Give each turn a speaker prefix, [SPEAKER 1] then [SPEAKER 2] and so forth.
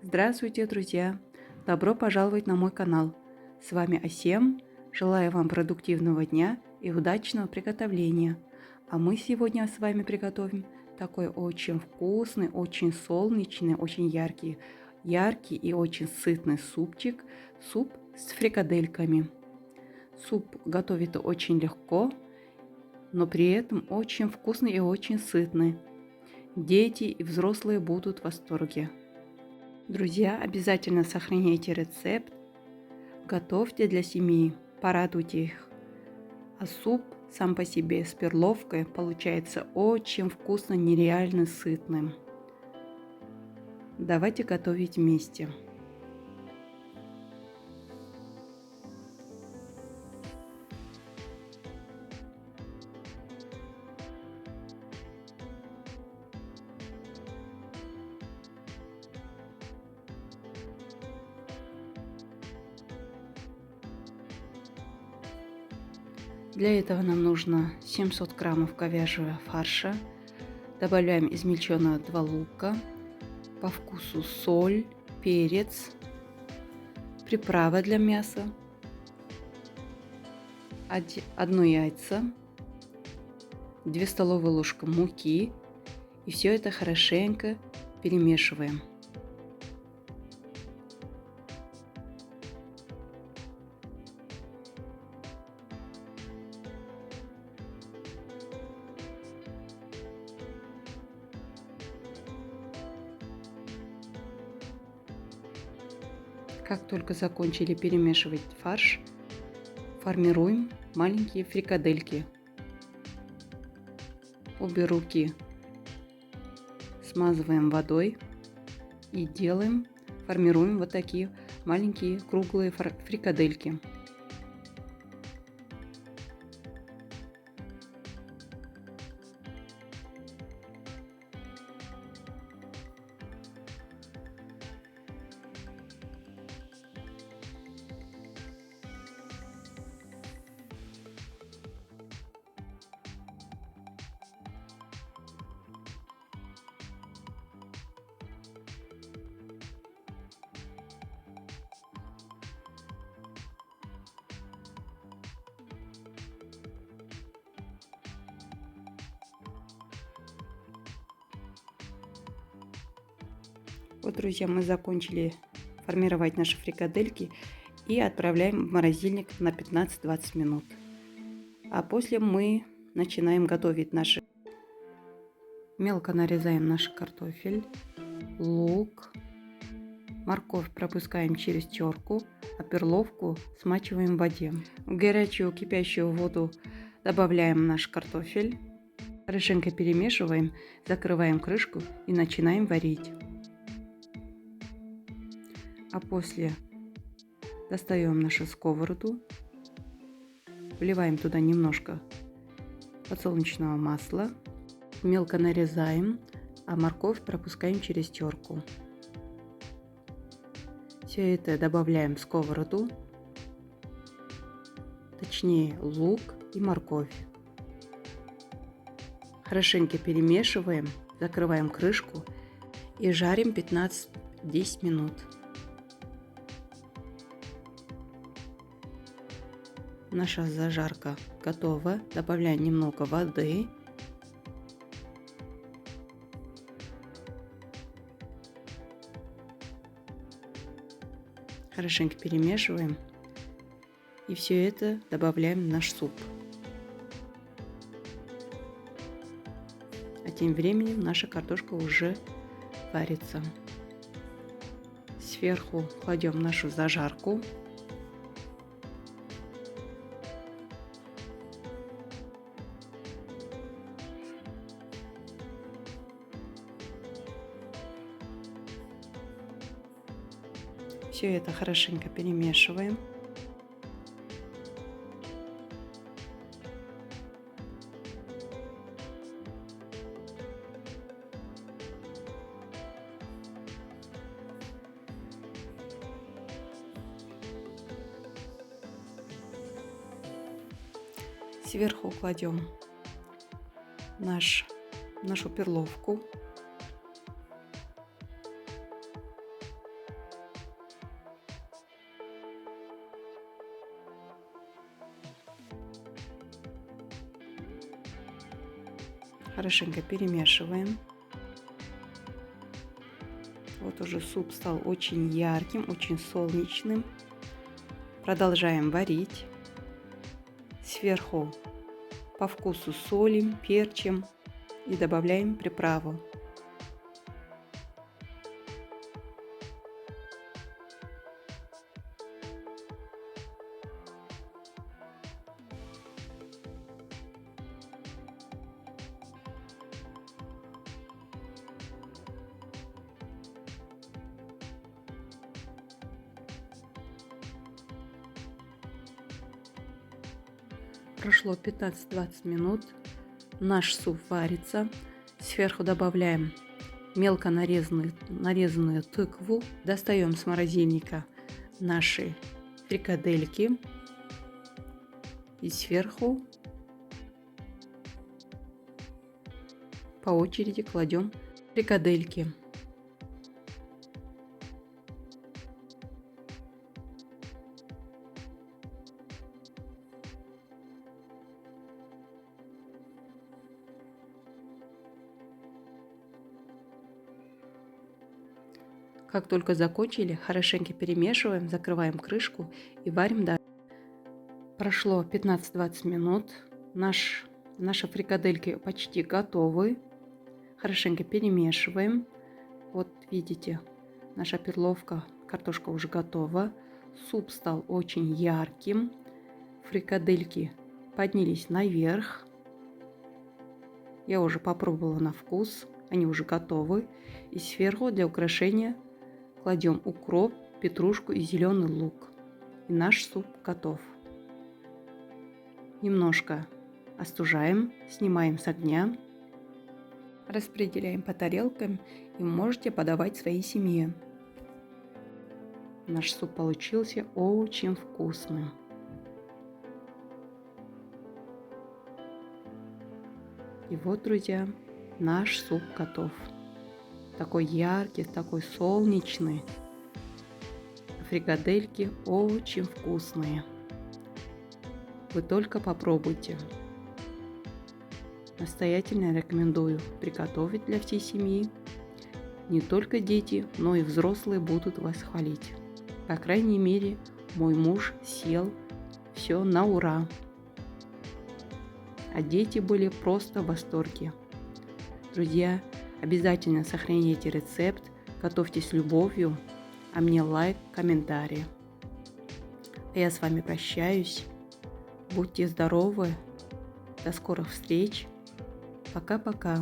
[SPEAKER 1] Здравствуйте, друзья! Добро пожаловать на мой канал. С вами Асем. Желаю вам продуктивного дня и удачного приготовления. А мы сегодня с вами приготовим такой очень вкусный, очень солнечный, очень яркий и очень сытный супчик. Суп с фрикадельками. Суп готовится очень легко, но при этом очень вкусный и очень сытный. Дети и взрослые будут в восторге. Друзья, обязательно сохраняйте рецепт, готовьте для семьи, порадуйте их. А суп сам по себе с перловкой получается очень вкусно, нереально сытным. Давайте готовить вместе. Для этого нам нужно 700 граммов говяжьего фарша. Добавляем измельченного 2 лука, по вкусу соль, перец, приправа для мяса, 1 яйцо, 2 столовые ложки муки, и все это хорошенько перемешиваем. Как только закончили перемешивать фарш, формируем маленькие фрикадельки. Обе руки смазываем водой и формируем вот такие маленькие круглые фрикадельки. Вот, друзья, мы закончили формировать наши фрикадельки и отправляем в морозильник на 15-20 минут. А после мы начинаем готовить наши. Мелко нарезаем наш картофель, лук, морковь пропускаем через терку, а перловку смачиваем в воде. В горячую кипящую воду добавляем наш картофель, хорошенько перемешиваем, закрываем крышку и начинаем варить. А после достаем нашу сковороду, вливаем туда немножко подсолнечного масла, мелко нарезаем, а морковь пропускаем через терку. Все это добавляем в сковороду, точнее лук и морковь. Хорошенько перемешиваем, закрываем крышку и жарим 15-10 минут. Наша зажарка готова. Добавляем немного воды. Хорошенько перемешиваем. И все это добавляем в наш суп. А тем временем наша картошка уже варится. Сверху кладем нашу зажарку. Все это хорошенько перемешиваем. Сверху кладем нашу перловку. Хорошенько перемешиваем. Вот уже суп стал очень ярким, очень солнечным. Продолжаем варить. Сверху по вкусу солим, перчим и добавляем приправу. Прошло 15-20 минут. Наш суп варится. Сверху добавляем мелко нарезанную тыкву. Достаем с морозильника наши фрикадельки. И сверху по очереди кладем фрикадельки. Как только закончили, хорошенько перемешиваем, закрываем крышку и варим дальше. Прошло 15-20 минут. Наши фрикадельки почти готовы. Хорошенько перемешиваем. Вот видите, наша перловка, картошка уже готова. Суп стал очень ярким. Фрикадельки поднялись наверх. Я уже попробовала на вкус. Они уже готовы. И сверху для украшения кладем укроп, петрушку и зеленый лук. И наш суп готов. Немножко остужаем, снимаем с огня. Распределяем по тарелкам и можете подавать своей семье. Наш суп получился очень вкусным. И вот, друзья, наш суп готов. Такой яркий, такой солнечный. Фрикадельки очень вкусные. Вы только попробуйте. Настоятельно рекомендую приготовить для всей семьи. Не только дети, но и взрослые будут вас хвалить. По крайней мере, мой муж съел все на ура. А дети были просто в восторге. Друзья, обязательно сохраняйте рецепт, готовьте с любовью, а мне лайк, комментарий. А я с вами прощаюсь. Будьте здоровы. До скорых встреч. Пока-пока.